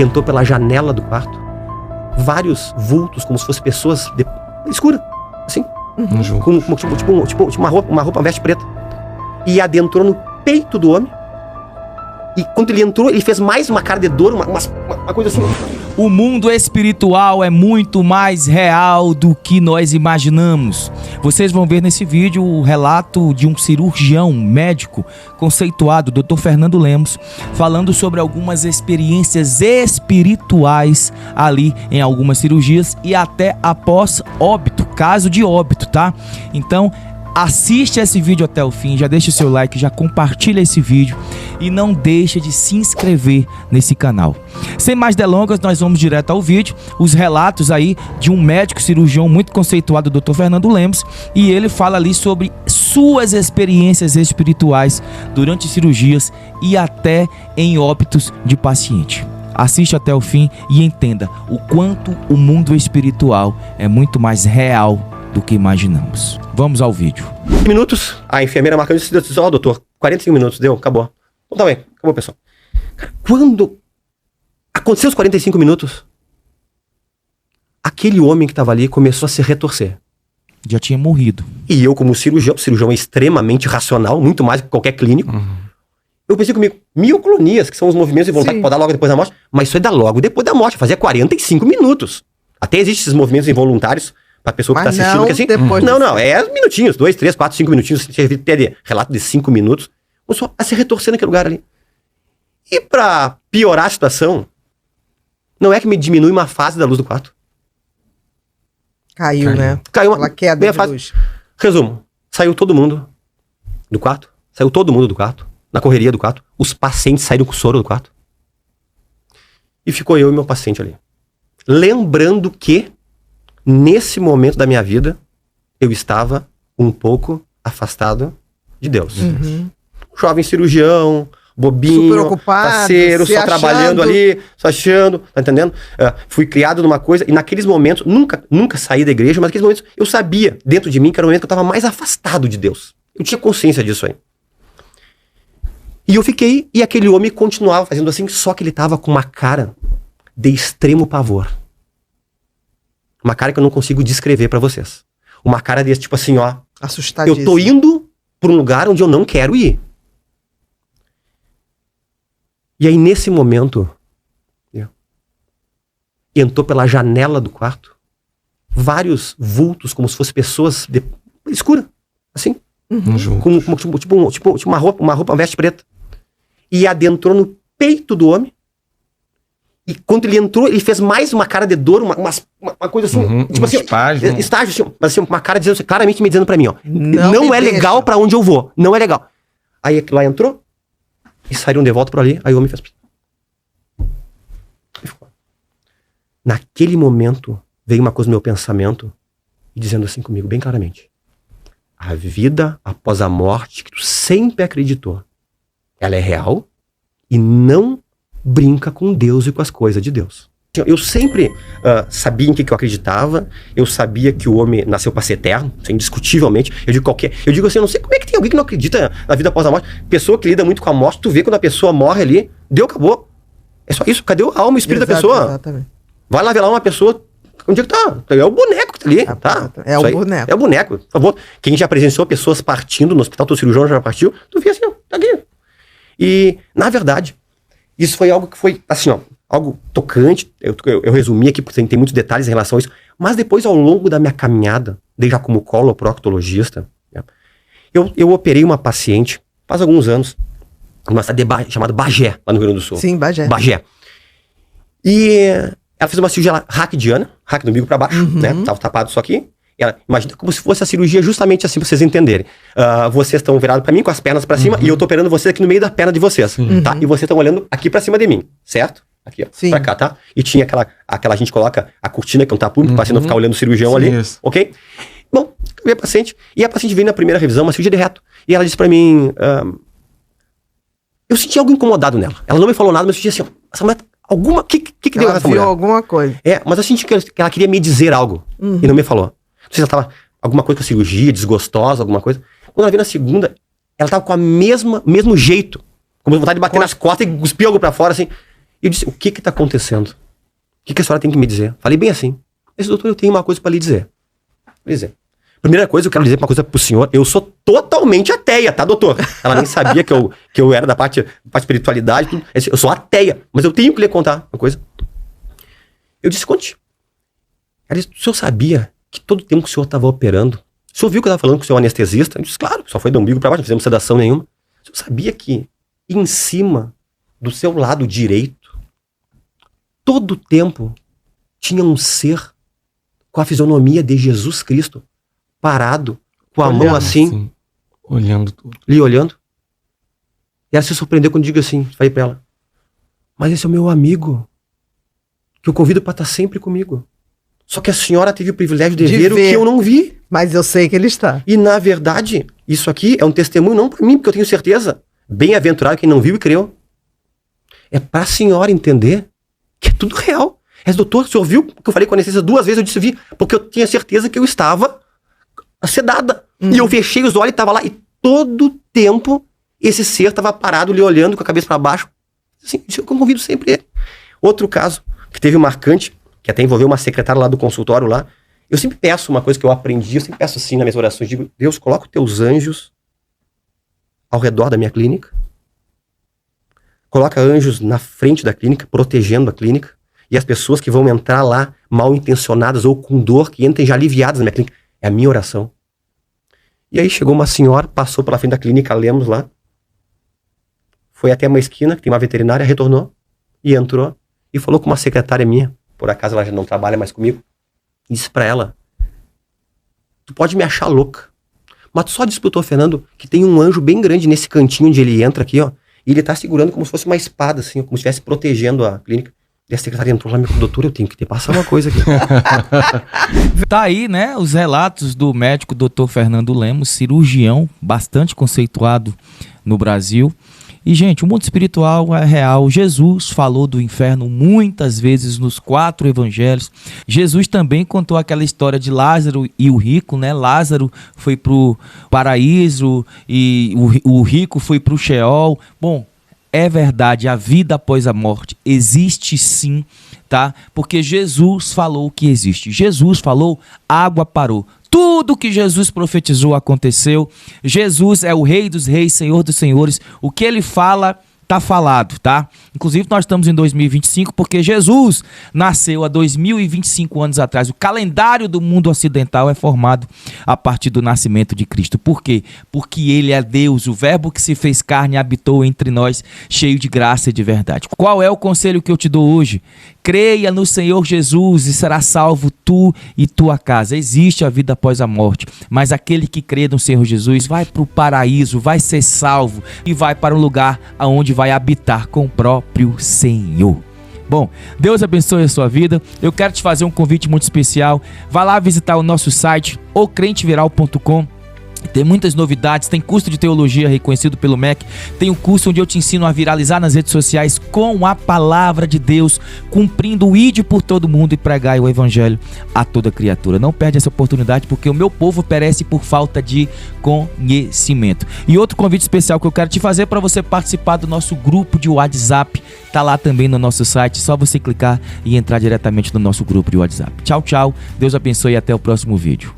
entrou pela janela do quarto. Vários vultos, como se fossem pessoas escuras, assim. Tipo uma roupa, uma veste preta. E adentrou no peito do homem. E quando ele entrou, ele fez mais uma cara de dor, uma coisa assim. O mundo espiritual é muito mais real do que nós imaginamos. Vocês vão ver nesse vídeo o relato de um cirurgião médico conceituado, Dr. Fernando Lemos, falando sobre algumas experiências espirituais ali em algumas cirurgias e até após óbito, caso de óbito, tá? Então, assiste esse vídeo até o fim, já deixa o seu like, já compartilha esse vídeo e não deixa de se inscrever nesse canal. Sem mais delongas, nós vamos direto ao vídeo, os relatos aí de um médico cirurgião muito conceituado, Dr. Fernando Lemos, e ele fala ali sobre suas experiências espirituais durante cirurgias e até em óbitos de paciente. Assiste até o fim e entenda o quanto o mundo espiritual é muito mais real do que imaginamos. Vamos ao vídeo. Minutos, a enfermeira marcando e disse: ó, doutor, 45 minutos, deu, acabou. Então tá bem, acabou, pessoal. Quando aconteceu os 45 minutos, aquele homem que tava ali começou a se retorcer. Já tinha morrido. E eu, como cirurgião extremamente racional, muito mais que qualquer clínico, eu pensei comigo, mioclonias, que são os movimentos involuntários que podem dar logo depois da morte, mas isso aí dá logo depois da morte, fazia 45 minutos. Até existem esses movimentos involuntários pra pessoa que tá assistindo, que assim, não, é minutinhos, 2, 3, 4, 5 minutinhos, até relato de 5 minutos, começou a se retorcer naquele lugar ali. E pra piorar a situação, não é que me diminui uma fase da luz do quarto. Caiu, né? Caiu uma queda de luz. Resumo, saiu todo mundo do quarto, na correria do quarto, os pacientes saíram com soro do quarto. E ficou eu e meu paciente ali. Lembrando que nesse momento da minha vida, eu estava um pouco afastado de Deus. Jovem cirurgião, bobinho, super ocupado, parceiro, só trabalhando ali, só achando, tá entendendo? Fui criado numa coisa, e naqueles momentos, nunca saí da igreja, mas naqueles momentos eu sabia, dentro de mim, que era o momento que eu estava mais afastado de Deus. Eu tinha consciência disso aí. E eu fiquei, e aquele homem continuava fazendo assim, só que ele estava com uma cara de extremo pavor. Uma cara que eu não consigo descrever pra vocês. Uma cara desse tipo assim, ó. Assustadíssimo. Eu tô indo pra um lugar onde eu não quero ir. E aí nesse momento, entrou pela janela do quarto vários vultos, como se fossem pessoas escuras, assim. Tipo uma roupa, uma veste preta. E adentrou no peito do homem. E quando ele entrou, ele fez mais uma cara de dor, uma coisa assim, tipo assim, estágio, assim, mas assim, uma cara dizendo, claramente me dizendo pra mim, ó, não é legal pra onde eu vou, não é legal. Aí aquilo lá entrou, e saíram de volta por ali, aí o homem fez. Naquele momento, veio uma coisa no meu pensamento, dizendo assim comigo, bem claramente, a vida após a morte, que tu sempre acreditou, ela é real, e não brinca com Deus e com as coisas de Deus. Eu sempre sabia em que eu acreditava, eu sabia que o homem nasceu para ser eterno, indiscutivelmente. Eu digo assim, eu não sei como é que tem alguém que não acredita na vida após a morte. Pessoa que lida muito com a morte, tu vê quando a pessoa morre ali, deu, acabou. É só isso, cadê a alma e o espírito da pessoa? Exatamente. Vai lá ver lá uma pessoa, onde é que tá? É o boneco que tá ali, tá? É o boneco. É o boneco, por favor. Quem já presenciou pessoas partindo no hospital, teu cirurgião já partiu, tu vê assim, ó, tá aqui. E, na verdade, isso foi algo que foi, assim, ó, algo tocante. Eu resumi aqui, porque tem muitos detalhes em relação a isso. Mas depois, ao longo da minha caminhada, desde já como coloproctologista, né, eu operei uma paciente, faz alguns anos, numa cidade chamada Bagé, lá no Rio Grande do Sul. Sim, Bagé. E ela fez uma cirurgia raquidiana, raque do umbigo pra baixo, né? Tava tapado só aqui. Ela, imagina como se fosse a cirurgia justamente assim, pra vocês entenderem. Vocês estão virados pra mim, com as pernas pra cima, e eu tô operando vocês aqui no meio da perna de vocês, tá? E vocês estão olhando aqui pra cima de mim, certo? Aqui, ó, pra cá, tá? E tinha aquela a gente coloca a cortina, que não tá público, pra você não ficar olhando o cirurgião ali, ok? Bom, eu vi a paciente, e a paciente veio na primeira revisão, uma cirurgia de reto, e ela disse pra mim, eu senti algo incomodado nela. Ela não me falou nada, mas eu senti assim, ó, essa mulher, alguma, que deu essa mulher? Ela viu alguma coisa. Mas eu senti que ela queria me dizer algo, e não me falou. Não sei se ela tava, alguma coisa com a cirurgia, desgostosa, alguma coisa. Quando ela veio na segunda, ela tava com a mesmo jeito, com vontade de bater nas costas e cuspir algo pra fora, assim. E eu disse, o que tá acontecendo? O que a senhora tem que me dizer? Falei bem assim. Esse doutor, eu tenho uma coisa para lhe dizer. Vou dizer. Primeira coisa, eu quero dizer uma coisa pro senhor. Eu sou totalmente ateia, tá, doutor? Ela nem sabia que eu era da parte espiritualidade. Tudo. Eu sou ateia, mas eu tenho que lhe contar uma coisa. Eu disse, conte. Ela disse, o senhor sabia que todo o tempo que o senhor estava operando, o senhor viu que eu estava falando com o senhor anestesista? Eu disse, claro, só foi do umbigo para baixo, não fizemos sedação nenhuma. O senhor sabia que em cima do seu lado direito, todo o tempo, tinha um ser com a fisionomia de Jesus Cristo, parado, com a mão assim, olhando tudo. Lhe olhando. E ela se surpreendeu quando eu digo assim, falei pra ela, mas esse é o meu amigo, que eu convido para estar sempre comigo. Só que a senhora teve o privilégio de ver o que eu não vi. Mas eu sei que ele está. E na verdade, isso aqui é um testemunho não para mim, porque eu tenho certeza. Bem-aventurado quem não viu e creu. É pra senhora entender que é tudo real. Doutor, o senhor viu que eu falei com a anestesista 2 vezes? Eu disse, vi, porque eu tinha certeza que eu estava sedada. E eu fechei os olhos e estava lá. E todo tempo, esse ser estava parado, lhe olhando com a cabeça para baixo. Assim, eu convido sempre ele. Outro caso, que teve um marcante, que até envolveu uma secretária lá do consultório lá. Eu sempre peço uma coisa que eu aprendi, eu sempre peço assim nas minhas orações, digo, Deus, coloca os teus anjos ao redor da minha clínica. Coloca anjos na frente da clínica, protegendo a clínica. E as pessoas que vão entrar lá mal intencionadas ou com dor, que entrem já aliviadas na minha clínica. É a minha oração. E aí chegou uma senhora, passou pela frente da clínica, lemos lá. Foi até uma esquina, que tem uma veterinária, retornou e entrou. E falou com uma secretária minha, por acaso ela já não trabalha mais comigo, e disse pra ela, tu pode me achar louca, mas tu só disse pro doutor Fernando que tem um anjo bem grande nesse cantinho onde ele entra aqui, ó, e ele tá segurando como se fosse uma espada, assim, como se estivesse protegendo a clínica. E a secretária entrou lá e me falou, doutor, eu tenho que te passar uma coisa aqui. Tá aí, né, os relatos do médico Dr. Fernando Lemos, cirurgião bastante conceituado no Brasil. E, gente, o mundo espiritual é real. Jesus falou do inferno muitas vezes nos 4 evangelhos. Jesus também contou aquela história de Lázaro e o rico, né? Lázaro foi pro paraíso e o rico foi pro Sheol. Bom, é verdade, a vida após a morte existe sim, tá? Porque Jesus falou que existe. Jesus falou, água parou. Tudo que Jesus profetizou aconteceu. Jesus é o Rei dos Reis, Senhor dos Senhores. O que ele fala, tá falado, tá? Inclusive nós estamos em 2025 porque Jesus nasceu há 2025 anos atrás. O calendário do mundo ocidental é formado a partir do nascimento de Cristo. Por quê? Porque ele é Deus, o verbo que se fez carne e habitou entre nós, cheio de graça e de verdade. Qual é o conselho que eu te dou hoje? Creia no Senhor Jesus e será salvo tu e tua casa. Existe a vida após a morte, mas aquele que crê no Senhor Jesus vai para o paraíso, vai ser salvo e vai para um lugar aonde vai habitar com o próprio Senhor. Bom, Deus abençoe a sua vida. Eu quero te fazer um convite muito especial. Vá lá visitar o nosso site, ocrenteviral.com. Tem muitas novidades, tem curso de teologia reconhecido pelo MEC, tem um curso onde eu te ensino a viralizar nas redes sociais com a palavra de Deus, cumprindo o ide por todo mundo e pregar o evangelho a toda criatura. Não perde essa oportunidade porque o meu povo perece por falta de conhecimento. E outro convite especial que eu quero te fazer para você participar do nosso grupo de WhatsApp, tá lá também no nosso site, só você clicar e entrar diretamente no nosso grupo de WhatsApp. Tchau, tchau, Deus abençoe e até o próximo vídeo.